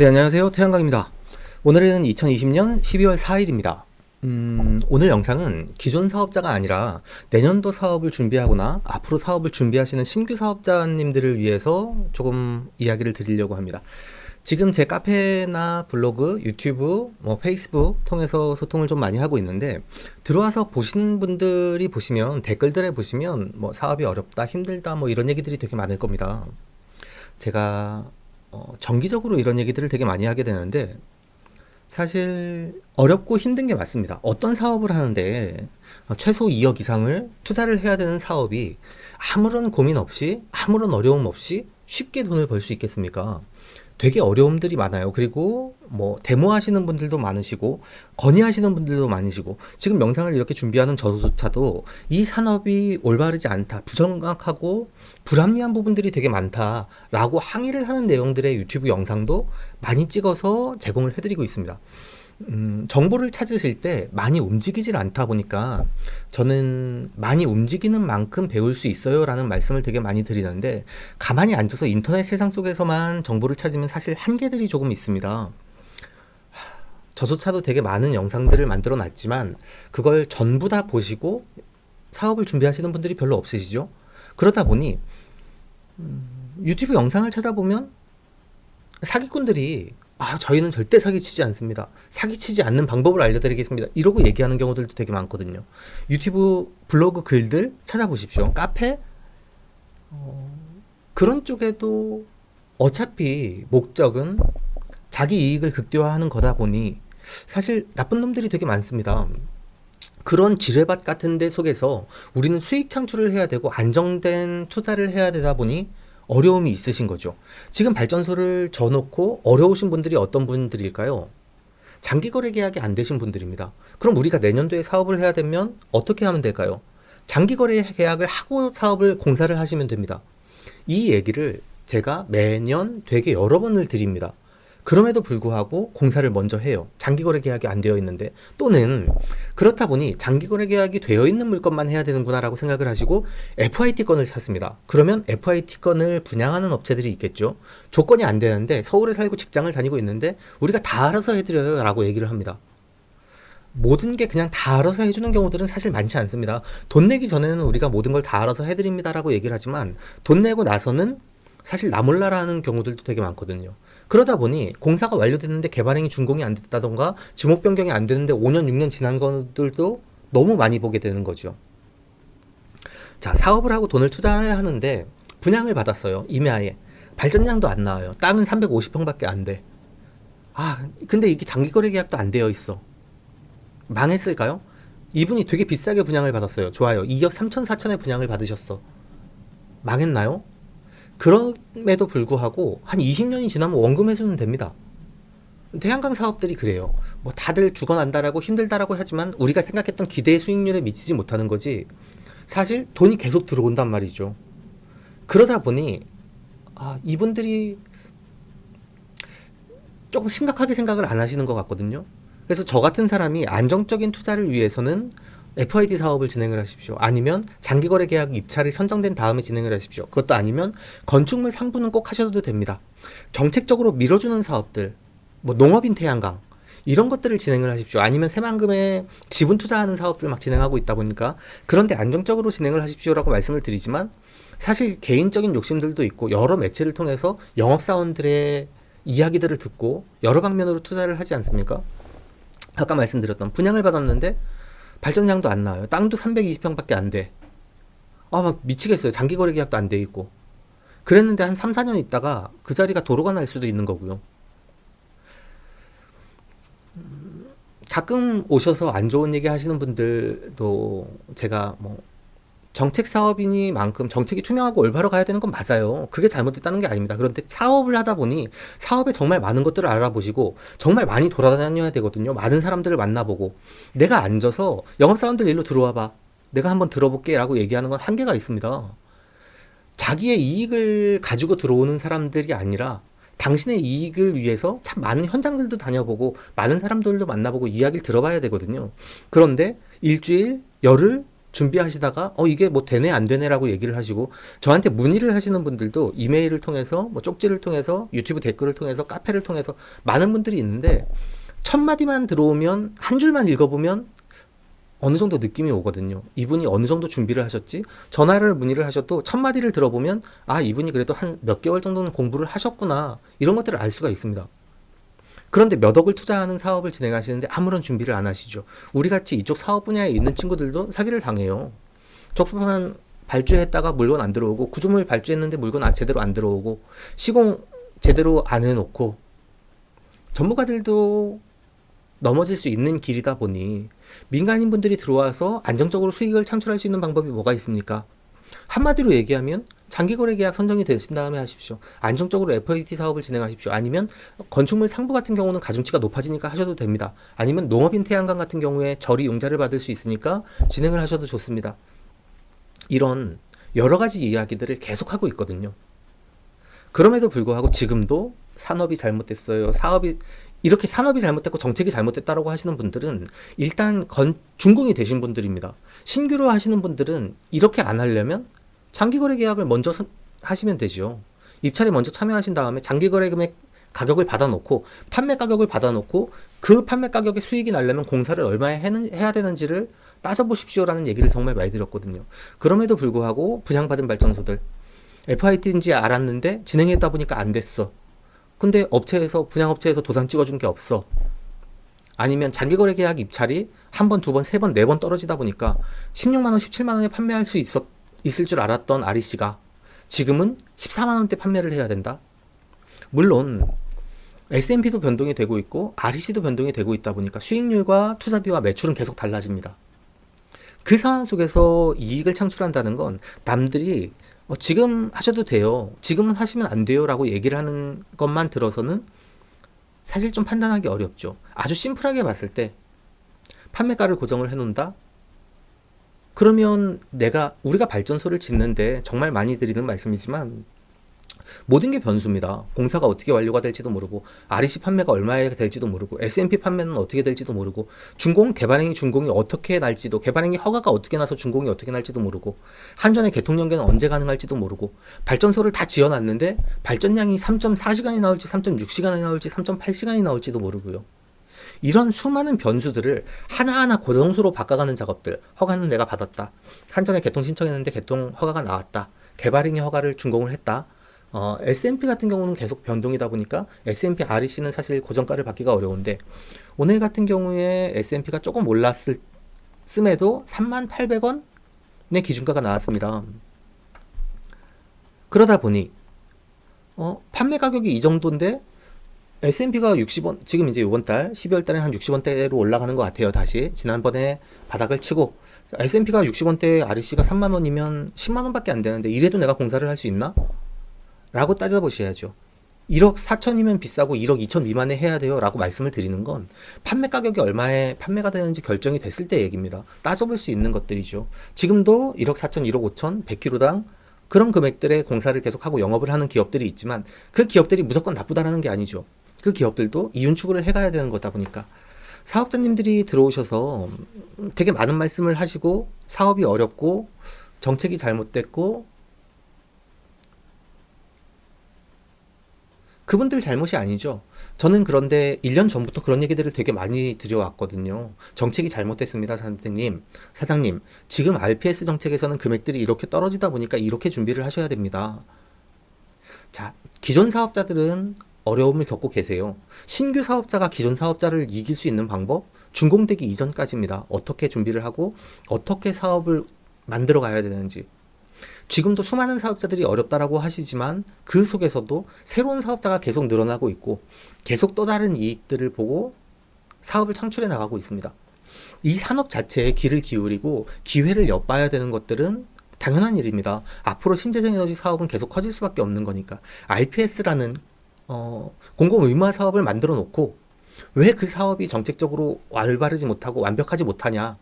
네, 안녕하세요. 태양광입니다. 오늘은 2020년 12월 4일입니다. 오늘 영상은 기존 사업자가 아니라 내년도 사업을 준비하거나 앞으로 사업을 준비하시는 신규 사업자님들을 위해서 조금 이야기를 드리려고 합니다. 지금 제 카페나 블로그, 유튜브, 페이스북 통해서 소통을 좀 많이 하고 있는데, 들어와서 보시는 분들이 보시면 댓글들에 보시면 사업이 어렵다, 힘들다 이런 얘기들이 되게 많을 겁니다. 제가 정기적으로 이런 얘기들을 되게 많이 하게 되는데, 사실 어렵고 힘든 게 맞습니다. 어떤 사업을 하는데 최소 2억 이상을 투자를 해야 되는 사업이 아무런 고민 없이 아무런 어려움 없이 쉽게 돈을 벌 수 있겠습니까? 되게 어려움들이 많아요. 그리고 데모 하시는 분들도 많으시고 건의하시는 분들도 많으시고, 지금 영상을 이렇게 준비하는 저조차도 이 산업이 올바르지 않다, 부정확하고 불합리한 부분들이 되게 많다라고 항의를 하는 내용들의 유튜브 영상도 많이 찍어서 제공을 해드리고 있습니다. 정보를 찾으실 때 많이 움직이질 않다 보니까 저는 많이 움직이는 만큼 배울 수 있어요 라는 말씀을 되게 많이 드리는데, 가만히 앉아서 인터넷 세상 속에서만 정보를 찾으면 사실 한계들이 조금 있습니다. 저조차도 되게 많은 영상들을 만들어 놨지만 그걸 전부 다 보시고 사업을 준비하시는 분들이 별로 없으시죠. 그러다 보니 유튜브 영상을 찾아보면 사기꾼들이 저희는 절대 사기치지 않습니다, 사기치지 않는 방법을 알려드리겠습니다, 이러고 얘기하는 경우들도 되게 많거든요. 유튜브 블로그 글들 찾아보십시오. 카페 그런 쪽에도 어차피 목적은 자기 이익을 극대화하는 거다 보니 사실 나쁜 놈들이 되게 많습니다. 그런 지뢰밭 같은 데 속에서 우리는 수익 창출을 해야 되고 안정된 투자를 해야 되다 보니 어려움이 있으신 거죠. 지금 발전소를 져놓고 어려우신 분들이 어떤 분들일까요? 장기거래 계약이 안 되신 분들입니다. 그럼 우리가 내년도에 사업을 해야 되면 어떻게 하면 될까요? 장기거래 계약을 하고 사업을 공사를 하시면 됩니다. 이 얘기를 제가 매년 되게 여러 번을 드립니다. 그럼에도 불구하고 공사를 먼저 해요. 장기거래 계약이 안 되어 있는데. 또는 그렇다 보니 장기거래 계약이 되어 있는 물건만 해야 되는구나 라고 생각을 하시고 FIT건을 샀습니다. 그러면 FIT건을 분양하는 업체들이 있겠죠. 조건이 안 되는데 서울에 살고 직장을 다니고 있는데 우리가 다 알아서 해드려요 라고 얘기를 합니다. 모든 게 그냥 다 알아서 해주는 경우들은 사실 많지 않습니다. 돈 내기 전에는 우리가 모든 걸 다 알아서 해드립니다 라고 얘기를 하지만, 돈 내고 나서는 사실 나 몰라라 하는 경우들도 되게 많거든요. 그러다 보니 공사가 완료됐는데 개발행위 준공이 안 됐다던가 지목 변경이 안 되는데 5년 6년 지난 것들도 너무 많이 보게 되는 거죠. 자, 사업을 하고 돈을 투자를 하는데 분양을 받았어요. 임야에 발전량도 안 나와요. 땅은 350평밖에 안 돼. 근데 이게 장기거래 계약도 안 되어 있어. 망했을까요? 이분이 되게 비싸게 분양을 받았어요. 좋아요. 2억 3천 4천에 분양을 받으셨어. 망했나요? 그럼에도 불구하고 한 20년이 지나면 원금 회수는 됩니다. 태양광 사업들이 그래요. 다들 죽어난다라고 힘들다라고 하지만 우리가 생각했던 기대의 수익률에 미치지 못하는 거지, 사실 돈이 계속 들어온단 말이죠. 그러다 보니 이분들이 조금 심각하게 생각을 안 하시는 것 같거든요. 그래서 저 같은 사람이 안정적인 투자를 위해서는 FID 사업을 진행을 하십시오. 아니면 장기거래 계약 입찰이 선정된 다음에 진행을 하십시오. 그것도 아니면 건축물 상부는 꼭 하셔도 됩니다. 정책적으로 밀어주는 사업들, 농업인 태양광 이런 것들을 진행을 하십시오. 아니면 새만금에 지분 투자하는 사업들 막 진행하고 있다 보니까 그런데 안정적으로 진행을 하십시오라고 말씀을 드리지만, 사실 개인적인 욕심들도 있고 여러 매체를 통해서 영업사원들의 이야기들을 듣고 여러 방면으로 투자를 하지 않습니까? 아까 말씀드렸던 분양을 받았는데 발전량도 안 나와요. 땅도 320평밖에 안 돼. 막 미치겠어요. 장기거래 계약도 안 돼 있고. 그랬는데 한 3, 4년 있다가 그 자리가 도로가 날 수도 있는 거고요. 가끔 오셔서 안 좋은 얘기 하시는 분들도 제가 정책 사업이니만큼 정책이 투명하고 올바로 가야 되는 건 맞아요. 그게 잘못됐다는 게 아닙니다. 그런데 사업을 하다 보니 사업에 정말 많은 것들을 알아보시고 정말 많이 돌아다녀야 되거든요. 많은 사람들을 만나보고, 내가 앉아서 영업사원들 일로 들어와봐, 내가 한번 들어볼게 라고 얘기하는 건 한계가 있습니다. 자기의 이익을 가지고 들어오는 사람들이 아니라 당신의 이익을 위해서 참 많은 현장들도 다녀보고 많은 사람들도 만나보고 이야기를 들어봐야 되거든요. 그런데 일주일, 열흘, 준비하시다가 이게 뭐 되네 안 되네라고 얘기를 하시고, 저한테 문의를 하시는 분들도 이메일을 통해서 뭐 쪽지를 통해서 유튜브 댓글을 통해서 카페를 통해서 많은 분들이 있는데, 첫 마디만 들어오면 한 줄만 읽어보면 어느 정도 느낌이 오거든요. 이분이 어느 정도 준비를 하셨지? 전화를 문의를 하셔도 첫 마디를 들어보면 아, 이분이 그래도 한 몇 개월 정도는 공부를 하셨구나, 이런 것들을 알 수가 있습니다. 그런데 몇 억을 투자하는 사업을 진행하시는데 아무런 준비를 안 하시죠. 우리같이 이쪽 사업 분야에 있는 친구들도 사기를 당해요. 적법한 발주했다가 물건 안 들어오고, 구조물 발주했는데 물건 제대로 안 들어오고, 시공 제대로 안 해놓고, 전문가들도 넘어질 수 있는 길이다 보니 민간인분들이 들어와서 안정적으로 수익을 창출할 수 있는 방법이 뭐가 있습니까? 한마디로 얘기하면 장기거래 계약 선정이 되신 다음에 하십시오. 안정적으로 FAT 사업을 진행하십시오. 아니면 건축물 상부 같은 경우는 가중치가 높아지니까 하셔도 됩니다. 아니면 농업인 태양광 같은 경우에 저리 융자를 받을 수 있으니까 진행을 하셔도 좋습니다. 이런 여러 가지 이야기들을 계속하고 있거든요. 그럼에도 불구하고 지금도 산업이 잘못됐어요, 이렇게 산업이 잘못됐고 정책이 잘못됐다라고 하시는 분들은 일단 준공이 되신 분들입니다. 신규로 하시는 분들은 이렇게 안 하려면 장기거래 계약을 먼저 하시면 되죠. 입찰에 먼저 참여하신 다음에 장기거래 금액 가격을 받아놓고, 판매 가격을 받아놓고, 그 판매 가격에 수익이 나려면 공사를 얼마에 해야 되는지를 따져보십시오라는 얘기를 정말 많이 드렸거든요. 그럼에도 불구하고 분양받은 발전소들 FIT인지 알았는데 진행했다 보니까 안 됐어. 근데 분양업체에서 도장 찍어준 게 없어. 아니면 장기거래 계약 입찰이 한 번, 두 번, 세 번, 네 번 떨어지다 보니까 16만원, 17만원에 판매할 수 있을 줄 알았던 REC가 지금은 14만원대 판매를 해야 된다? 물론 S&P도 변동이 되고 있고 REC도 변동이 되고 있다 보니까 수익률과 투자비와 매출은 계속 달라집니다. 그 상황 속에서 이익을 창출한다는 건 남들이 지금 하셔도 돼요, 지금은 하시면 안 돼요 라고 얘기를 하는 것만 들어서는 사실 좀 판단하기 어렵죠. 아주 심플하게 봤을 때 판매가를 고정을 해놓는다? 그러면 우리가 발전소를 짓는데 정말 많이 드리는 말씀이지만 모든 게 변수입니다. 공사가 어떻게 완료가 될지도 모르고, REC 판매가 얼마에 될지도 모르고, S&P 판매는 어떻게 될지도 모르고, 개발행위 준공이 어떻게 날지도, 개발행위 허가가 어떻게 나서 준공이 어떻게 날지도 모르고, 한전의 개통 연계는 언제 가능할지도 모르고, 발전소를 다 지어놨는데 발전량이 3.4시간이 나올지 3.6시간이 나올지 3.8시간이 나올지도 모르고요. 이런 수많은 변수들을 하나하나 고정수로 바꿔가는 작업들, 허가는 내가 받았다, 한전에 개통 신청했는데 개통 허가가 나왔다, 개발행위 허가를 준공을 했다. S&P 같은 경우는 계속 변동이다 보니까 S&P REC는 사실 고정가를 받기가 어려운데, 오늘 같은 경우에 S&P가 조금 올랐음에도 38,000원의 기준가가 나왔습니다. 그러다 보니 판매 가격이 이 정도인데 S&P가 60원, 지금 이제 이번 달 12월 달에 한 60원대로 올라가는 것 같아요. 다시 지난번에 바닥을 치고, S&P가 60원대, REC가 3만원이면 10만원밖에 안 되는데 이래도 내가 공사를 할 수 있나? 라고 따져보셔야죠. 1억 4천이면 비싸고 1억 2천 미만에 해야 돼요 라고 말씀을 드리는 건 판매 가격이 얼마에 판매가 되는지 결정이 됐을 때 얘기입니다. 따져볼 수 있는 것들이죠. 지금도 1억 4천, 1억 5천, 100kg당 그런 금액들의 공사를 계속하고 영업을 하는 기업들이 있지만, 그 기업들이 무조건 나쁘다라는 게 아니죠. 그 기업들도 이윤 추구를 해가야 되는 거다 보니까 사업자님들이 들어오셔서 되게 많은 말씀을 하시고, 사업이 어렵고 정책이 잘못됐고, 그분들 잘못이 아니죠. 저는 그런데 1년 전부터 그런 얘기들을 되게 많이 드려왔거든요. 정책이 잘못됐습니다, 사장님. 지금 RPS 정책에서는 금액들이 이렇게 떨어지다 보니까 이렇게 준비를 하셔야 됩니다. 자, 기존 사업자들은 어려움을 겪고 계세요. 신규 사업자가 기존 사업자를 이길 수 있는 방법? 준공되기 이전까지입니다. 어떻게 준비를 하고 어떻게 사업을 만들어 가야 되는지. 지금도 수많은 사업자들이 어렵다라고 하시지만 그 속에서도 새로운 사업자가 계속 늘어나고 있고, 계속 또 다른 이익들을 보고 사업을 창출해 나가고 있습니다. 이 산업 자체에 귀를 기울이고 기회를 엿봐야 되는 것들은 당연한 일입니다. 앞으로 신재생 에너지 사업은 계속 커질 수밖에 없는 거니까. RPS라는 공공 의무화 사업을 만들어 놓고 왜 그 사업이 정책적으로 올바르지 못하고 완벽하지 못하냐?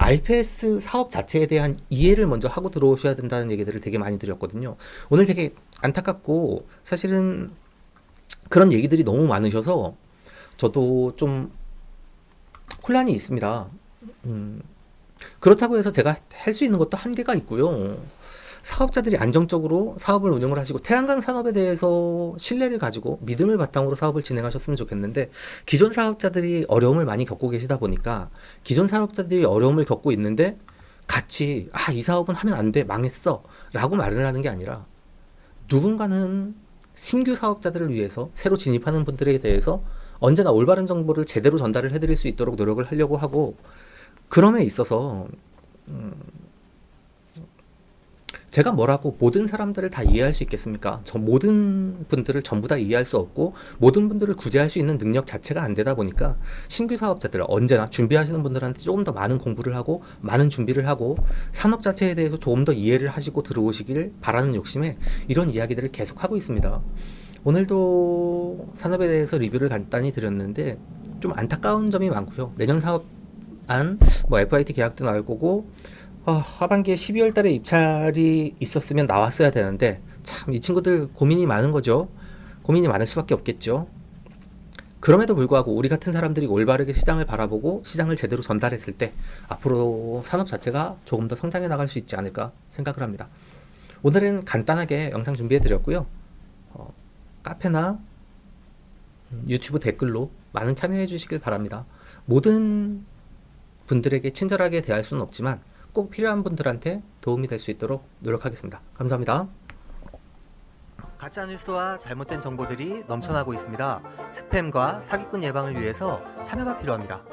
RPS 사업 자체에 대한 이해를 먼저 하고 들어오셔야 된다는 얘기들을 되게 많이 드렸거든요. 오늘 되게 안타깝고 사실은 그런 얘기들이 너무 많으셔서 저도 좀 혼란이 있습니다. 그렇다고 해서 제가 할 수 있는 것도 한계가 있고요. 사업자들이 안정적으로 사업을 운영을 하시고 태양광 산업에 대해서 신뢰를 가지고 믿음을 바탕으로 사업을 진행하셨으면 좋겠는데, 기존 사업자들이 어려움을 많이 겪고 계시다 보니까 기존 사업자들이 어려움을 겪고 있는데 같이 이 사업은 하면 안 돼, 망했어 라고 말을 하는 게 아니라, 누군가는 신규 사업자들을 위해서 새로 진입하는 분들에 대해서 언제나 올바른 정보를 제대로 전달을 해드릴 수 있도록 노력을 하려고 하고, 그럼에 있어서 제가 뭐라고 모든 사람들을 다 이해할 수 있겠습니까? 저 모든 분들을 전부 다 이해할 수 없고 모든 분들을 구제할 수 있는 능력 자체가 안 되다 보니까, 신규 사업자들 언제나 준비하시는 분들한테 조금 더 많은 공부를 하고 많은 준비를 하고 산업 자체에 대해서 조금 더 이해를 하시고 들어오시길 바라는 욕심에 이런 이야기들을 계속 하고 있습니다. 오늘도 산업에 대해서 리뷰를 간단히 드렸는데 좀 안타까운 점이 많고요. 내년 사업안 FIT 계약도 나올 거고, 하반기에 12월 달에 입찰이 있었으면 나왔어야 되는데, 참 이 친구들 고민이 많은 거죠. 고민이 많을 수밖에 없겠죠. 그럼에도 불구하고 우리 같은 사람들이 올바르게 시장을 바라보고 시장을 제대로 전달했을 때 앞으로 산업 자체가 조금 더 성장해 나갈 수 있지 않을까 생각을 합니다. 오늘은 간단하게 영상 준비해 드렸고요. 카페나 유튜브 댓글로 많은 참여해 주시길 바랍니다. 모든 분들에게 친절하게 대할 수는 없지만 꼭 필요한 분들한테 도움이 될 수 있도록 노력하겠습니다. 감사합니다. 가짜뉴스와 잘못된 정보들이 넘쳐나고 있습니다. 스팸과 사기꾼 예방을 위해서 참여가 필요합니다.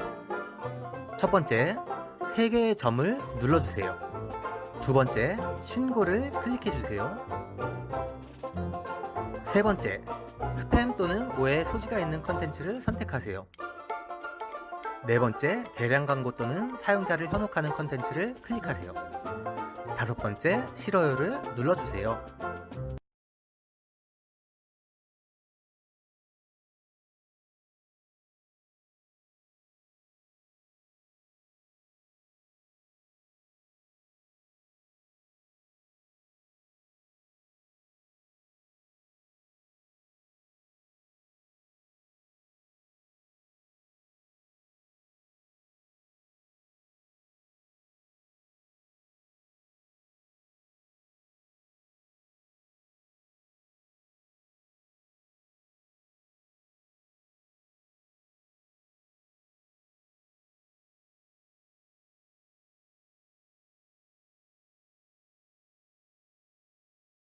첫 번째, 3개의 점을 눌러주세요. 두 번째, 신고를 클릭해주세요. 세 번째, 스팸 또는 오해 소지가 있는 컨텐츠를 선택하세요. 네 번째, 대량 광고 또는 사용자를 현혹하는 컨텐츠를 클릭하세요. 다섯 번째, 싫어요를 눌러주세요.